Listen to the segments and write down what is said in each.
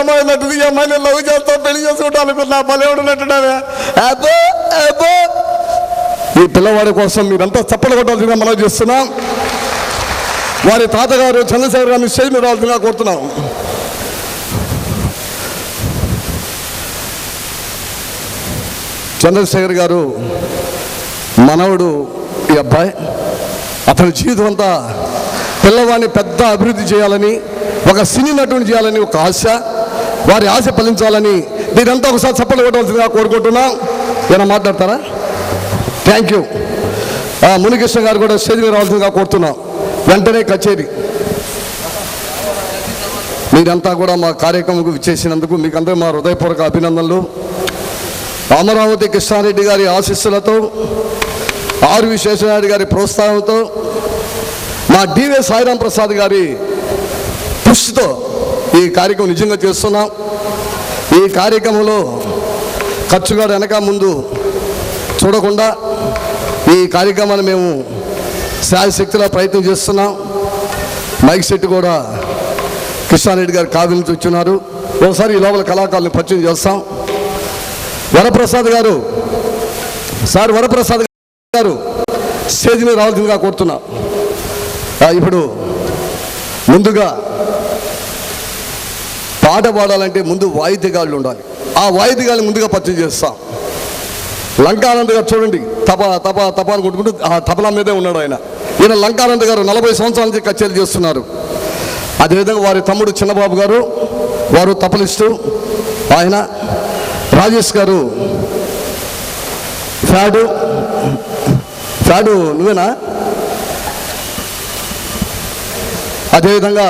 అమ్మాయి నటిది, ఈ అమ్మాయిని లవ్ చేస్తా పెళ్లి చేసుకుంటా అనుకున్నా. బలేవుడు నటుడావే. అబ్బో అబ్బో, ఈ పిల్లవాడి కోసం మీరంతా చప్పలు కొట్టాల్సిందిగా మనం చేస్తున్నాం. వారి తాతగారు చంద్రశేఖర్ గారిని స్టేజ్ మీద రావాల్సిందిగా కోరుతున్నాం. చంద్రశేఖర్ గారు మనవడు ఈ అబ్బాయి. అతని జీవితం అంతా పిల్లవాడిని పెద్ద అభివృద్ధి చేయాలని, ఒక సినీ నటుని చేయాలని ఒక ఆశ. వారి ఆశ ఫలించాలని మీరంతా ఒకసారి చప్పలు కొట్టవలసిందిగా కోరుకుంటున్నాం. ఏమైనా మాట్లాడతారా? Thank you. మునికృష్ణ గారు కూడా స్టేజ్ మీద రావాల్సిందిగా కోరుతున్నాం. వెంటనే కచేరీ. మీరంతా కూడా మా కార్యక్రమంకు విచ్చేసినందుకు మీకు అందరూ మా హృదయపూర్వక అభినందనలు. అమరావతి కృష్ణారెడ్డి గారి ఆశీస్సులతో, ఆర్వి శేషనాయుడు గారి ప్రోత్సాహంతో, మా డివే సాయిరాం ప్రసాద్ గారి పుష్టితో ఈ కార్యక్రమం నిజంగా చేస్తున్నాం. ఈ కార్యక్రమంలో ఖర్చుగా వెనక ముందు చూడకుండా ఈ కార్యక్రమాన్ని మేము శాయశక్తిలో ప్రయత్నం చేస్తున్నాం. మైక్ సెట్ కూడా కృష్ణారెడ్డి గారు కావ్య నుంచి వచ్చున్నారు. ఒకసారి ఈ లోపల కళాకారులను పరిచయం చేస్తాం. వరప్రసాద్ గారు, సార్ వరప్రసాద్ గారు స్టేజ్ మీద రావాల్సిందిగా కోరుతున్నా. ఇప్పుడు ముందుగా పాట పాడాలంటే ముందు వాయిద్యగాళ్ళు ఉండాలి. ఆ వాయిద్యగాళ్ళని ముందుగా పరిచయం చేస్తాం. లంకానంద్ గారు చూడండి, తపా తపా తపా అని కొట్టుకుంటూ ఆ తపలా మీదే ఉన్నాడు ఆయన. ఈయన లంకానంద్ గారు 40 సంవత్సరాల నుంచి కచేరీ చేస్తున్నారు. అదేవిధంగా వారి తమ్ముడు చిన్నబాబు గారు, వారు తపలిస్తూ ఆయన. రాజేష్ గారు ఫ్యాడు నువ్వేనా? అదేవిధంగా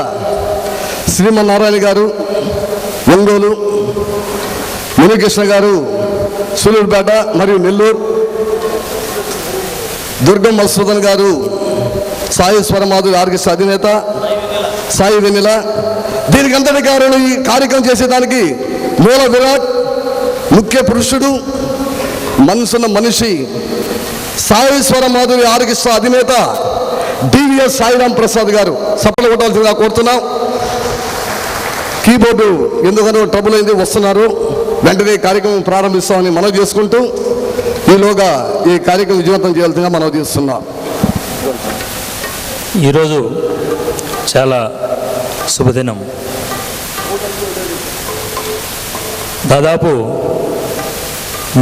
శ్రీమన్నారాయణ గారు ఒంగోలు, మునికృష్ణ గారు సూలూరుపేట మరియు నెల్లూరు, దుర్గం మధుసూదన్ గారు సాయేశ్వర మాధురి ఆర్కెస్ట్రా అధినేత, సాయి వెన్నెల. దీనికి అంతటి కారణం ఈ కార్యక్రమం చేసేదానికి మూల విరాట్, ముఖ్య పురుషుడు, మనసున్న మనిషి, సాయేశ్వర మాధురి ఆర్కెస్ట్రా అధినేత డివిఎస్ సాయిరాం ప్రసాద్ గారు. సప్పలు కొట్టాల్సిందిగా కోరుతున్నాం. కీబోర్డు ఎందుకనో ట్రబుల్ అయింది, వస్తున్నారు. వెంటనే కార్యక్రమం ప్రారంభిస్తామని మనవి చేసుకుంటూ ఈలోగా ఈ కార్యక్రమం విజయవంతం చేయాల్సిందిగా మనవి చేస్తున్నాం. ఈరోజు చాలా శుభదినం. దాదాపు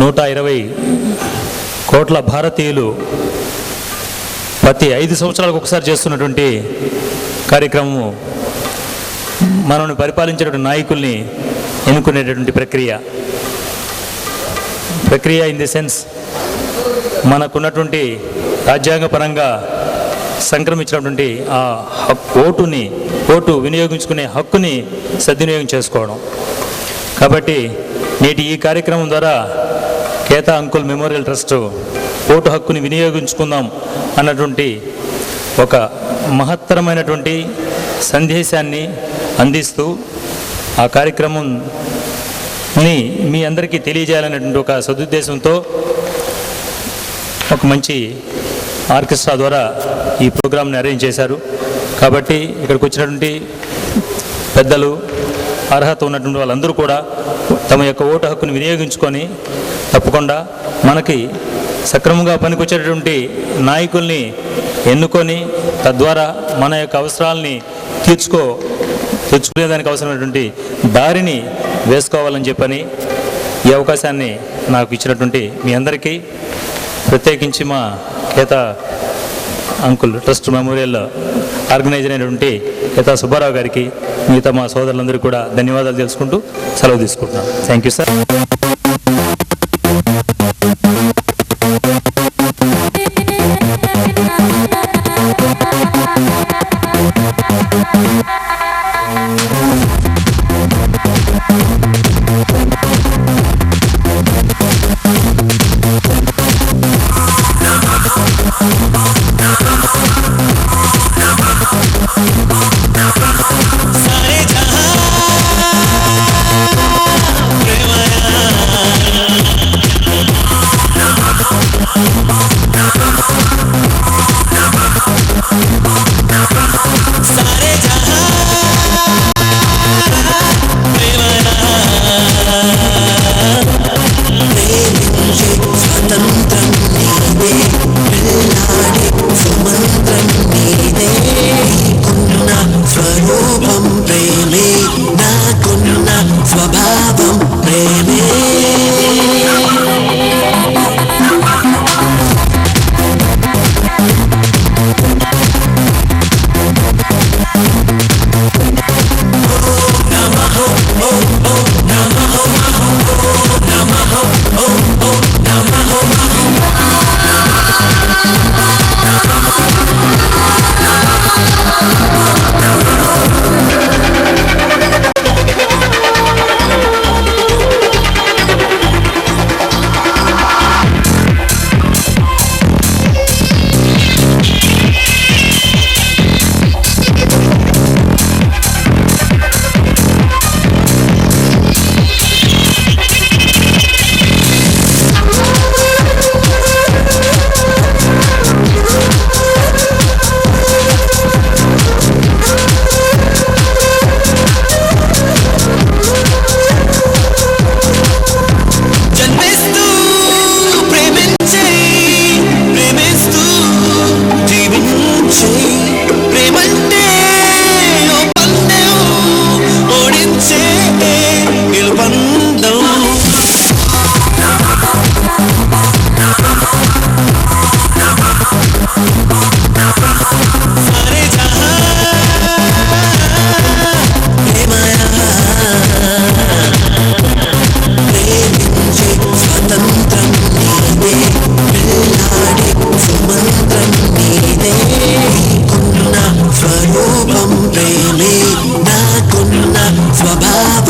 120 కోట్ల భారతీయులు ప్రతి 5 సంవత్సరాలకు ఒకసారి చేస్తున్నటువంటి కార్యక్రమము మనల్ని పరిపాలించేటువంటి నాయకుల్ని ఎన్నుకునేటటువంటి ప్రక్రియ ఇన్ ది సెన్స్ మనకున్నటువంటి రాజ్యాంగపరంగా సంక్రమించినటువంటి ఆ ఓటు వినియోగించుకునే హక్కుని సద్వినియోగం చేసుకోవడం. కాబట్టి నేటి ఈ కార్యక్రమం ద్వారా Ketha uncle memorial trust vote హక్కుని వినియోగించుకుందాం అన్నటువంటి ఒక మహత్తరమైనటువంటి సందేశాన్ని అందిస్తూ ఆ కార్యక్రమంని మీ అందరికీ తెలియజేయాలనేటువంటి ఒక సదుద్దేశంతో ఒక మంచి ఆర్కెస్ట్రా ద్వారా ఈ ప్రోగ్రామ్ని అరేంజ్ చేశారు. కాబట్టి ఇక్కడికి వచ్చినటువంటి పెద్దలు, అర్హత ఉన్నటువంటి వాళ్ళందరూ కూడా తమ యొక్క ఓటు హక్కుని వినియోగించుకొని తప్పకుండా మనకి సక్రమంగా పనికొచ్చేటటువంటి నాయకుల్ని ఎన్నుకొని తద్వారా మన యొక్క అవసరాలని తెచ్చుకునేదానికి అవసరమైనటువంటి దారిని వేసుకోవాలని చెప్పని ఈ అవకాశాన్ని నాకు ఇచ్చినటువంటి మీ అందరికీ, ప్రత్యేకించి మా Keta uncle trust memorial organiser అయినటువంటి కేతా సుబ్బారావు గారికి, మిగతా మా సోదరులందరికీ కూడా ధన్యవాదాలు తెలుసుకుంటూ సెలవు తీసుకుంటున్నాను. Thank you sir. सारे जहां प्रेमया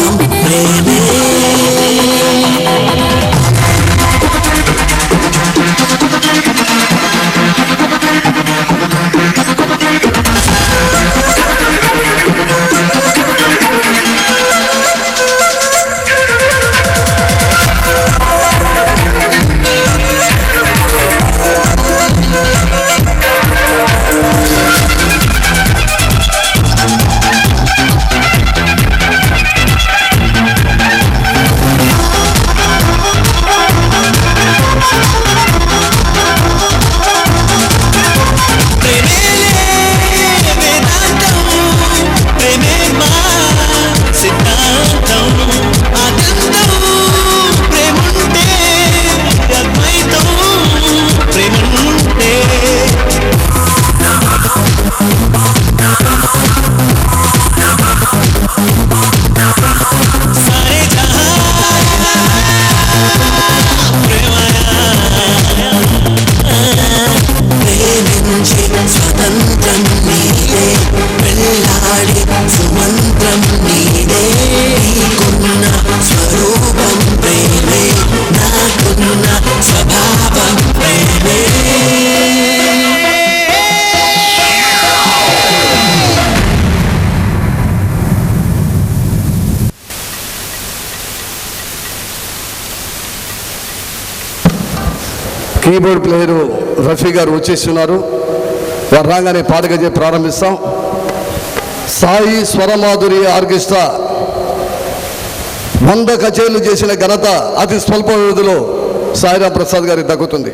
స్వరూపం ప్రేమే. స్వతంత్రం నీదే, వెళ్ళాడి సుమంత్రం నీదే. నీకున్న స్వరూపం ప్రేమే, నాకున్న స్వభావం ప్రేమే. కీబోర్డ్ ప్లేయరు రఫీ గారు వచ్చేస్తున్నారు. వారు రాగానే పాటగా చెప్పి ప్రారంభిస్తాం. సాయి స్వరమాధురి ఆర్కెస్ట్రా 100 కచేరీలు చేసిన ఘనత అతి స్వల్ప వ్యవధిలో సాయిరాం ప్రసాద్ గారికి దక్కుతుంది.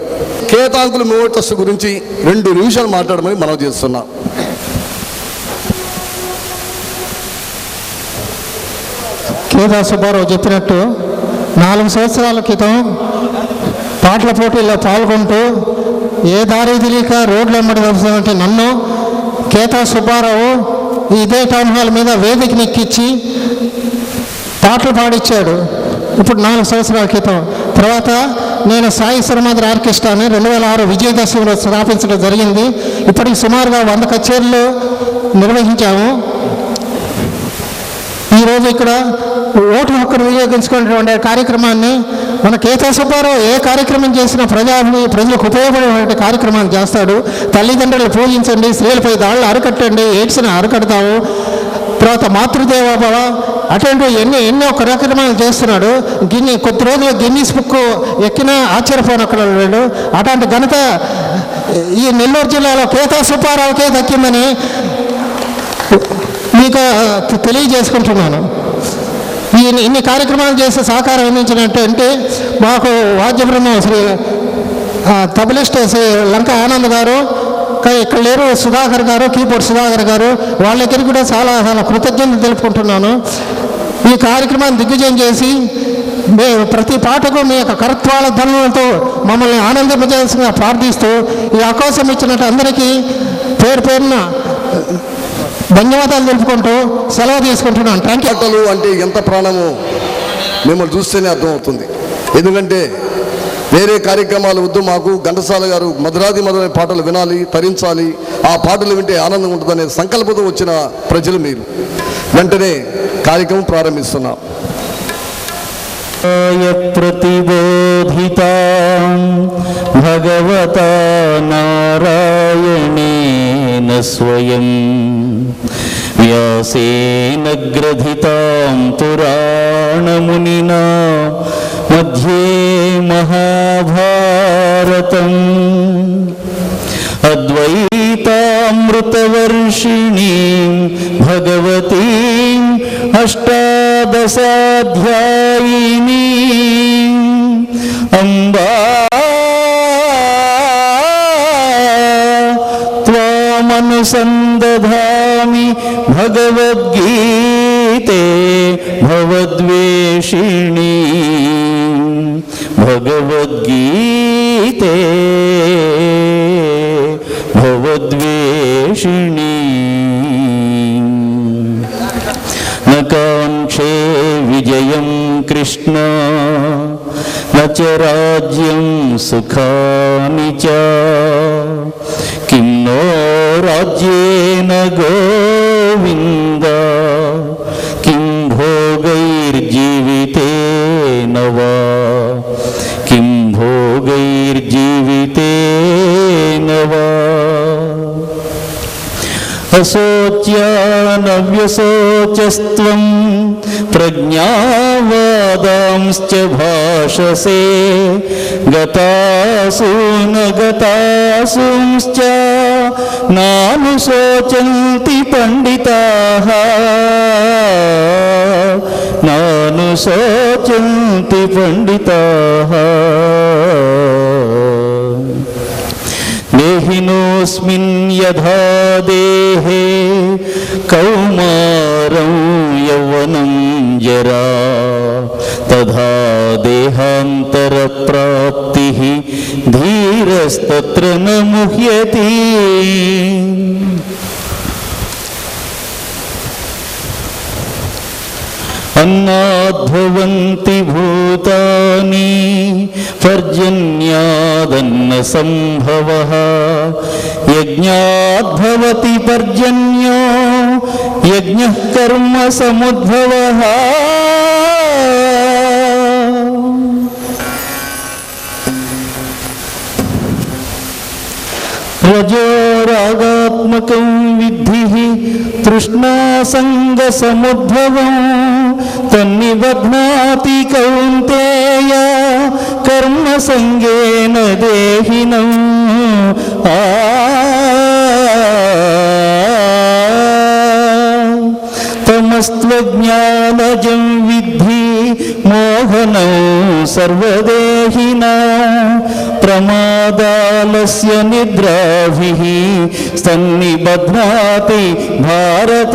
కేతాంకుల మూవటస్ గురించి 2 నిమిషాలు మాట్లాడమని మనం చేస్తున్నాం. కేదా సుబ్బారావు చెప్పినట్టు 4 సంవత్సరాల క్రితం పాటల పోటీల్లో పాల్గొంటూ ఏ దారి తెలియక రోడ్లు వెంబడి వస్తుందంటే నన్ను కేతా సుబ్బారావు ఇదే టౌన్ హాల్ మీద వేదికని ఎక్కించి పాటలు పాడిచ్చాడు. ఇప్పుడు 4 సంవత్సరాల క్రితం. తర్వాత నేను సాయి స్వరమాధురి ఆర్కెస్ట్రాని 2006 విజయదశమిలో స్థాపించడం జరిగింది. ఇప్పటికి సుమారుగా 100 కచేరీలు నిర్వహించాము. ఈరోజు ఇక్కడ ఓటు హక్కును వినియోగించుకునేటువంటి కార్యక్రమాన్ని మన కేతా సుబ్బారావు ఏ కార్యక్రమం చేసినా ప్రజలకు ఉపయోగపడే కార్యక్రమాలు చేస్తాడు. తల్లిదండ్రులు పూజించండి, స్త్రీలపై దాడులు అరికట్టండి, ఎయిడ్స్ని అరికడతాము, తర్వాత మాతృదేవోభవ అటువంటి ఎన్నో కార్యక్రమాలు చేస్తున్నాడు. కొద్ది రోజులు గిన్నీస్ బుక్ ఎక్కినా ఆశ్చర్యపోనక్కర్లేడు. అటువంటి ఘనత ఈ నెల్లూరు జిల్లాలో కేతా సుబ్బారావుకే దక్కిందని మీకు తెలియజేసుకుంటున్నాను. ఇన్ని కార్యక్రమాలు చేసి సహకారం అందించినట్టు మాకు వాద్య బృందం శ్రీ తబలిస్ట్ శ్రీ లంక ఆనంద్ గారు, ఇక్కడ లేరు సుధాకర్ గారు, కీబోర్డ్ సుధాకర్ గారు, వాళ్ళ దగ్గరికి కూడా చాలా కృతజ్ఞతలు తెలుపుకుంటున్నాను. ఈ కార్యక్రమాన్ని దిగ్విజయం చేసి ప్రతి పాటకు మీ యొక్క కరత్వాల ధనులతో మమ్మల్ని ఆనందింపజేయాల్సిందిగా ప్రార్థిస్తూ ఈ అవకాశం ఇచ్చినట్టు అందరికీ పేరు పేరున ధన్యవాదాలు తెలుపుకుంటూ సెలవు తీసుకుంటున్నాను. Thank you. పాటలు అంటే ఎంత ప్రాణమో మిమ్మల్ని చూస్తేనే అర్థమవుతుంది. ఎందుకంటే వేరే కార్యక్రమాలు వద్దు, మాకు ఘంటసాల గారు మధురాది మధురైన పాటలు వినాలి, తరించాలి, ఆ పాటలు వింటే ఆనందం ఉంటుందనే సంకల్పంతో వచ్చిన ప్రజలు మీరు. వెంటనే కార్యక్రమం ప్రారంభిస్తున్నాం. ప్రతిబోధితా భగవతా నారాయణేన స్వయం వ్యాసేన గ్రథితాం పురాణమునినా మధ్యే మహాభారతం అద్వైతామృతవర్షిణీం భగవతీం అష్టాదశాధ్యాయినీం అంబా త్వామనుసందధామి భగవద్గీతే భవద్వేషిణీ భగవద్గీతే భవద్వేషిణీ నకాంక్షే విజయం కృష్ణ నచ రాజ్యం సుఖాని చ కిం నో రాజ్యేన గోవింద కిం భోగై भोगैर्जीवितेन वा किं भोगैर्जीवितेन वा अशोच्यानव्यशोचस्त्वं प्रज्ञावादांश्च भाषसे गतासु न गतासूंश्च नानुशोचन्ति पंडिताः नानुशोचन्ति पंडिताः देहिनोऽस्मिन् यथा देहे कौमारं यौवनं जरा तथा देहान्तरप्राप्तिः धीरस्तत्र न मुह्यति अन्नाद्भवन्ति भूतानि पर्जन्यादन्नसम्भवः यज्ञाद्भवति पर्जन्यो यज्ञः कर्म समुद्भवः रजोरागात्मकं विद्धि तृष्णासङ्गसमुद्भवं तन्निबध्नाति कौन्तेय कर्मसङ्गेन देहिनम् तमस्त्वज्ञानजं विद्धि मोहनं सर्वदेहिनां प्रमादालस्य निद्राभिः स्तन्निबध्नाति भारत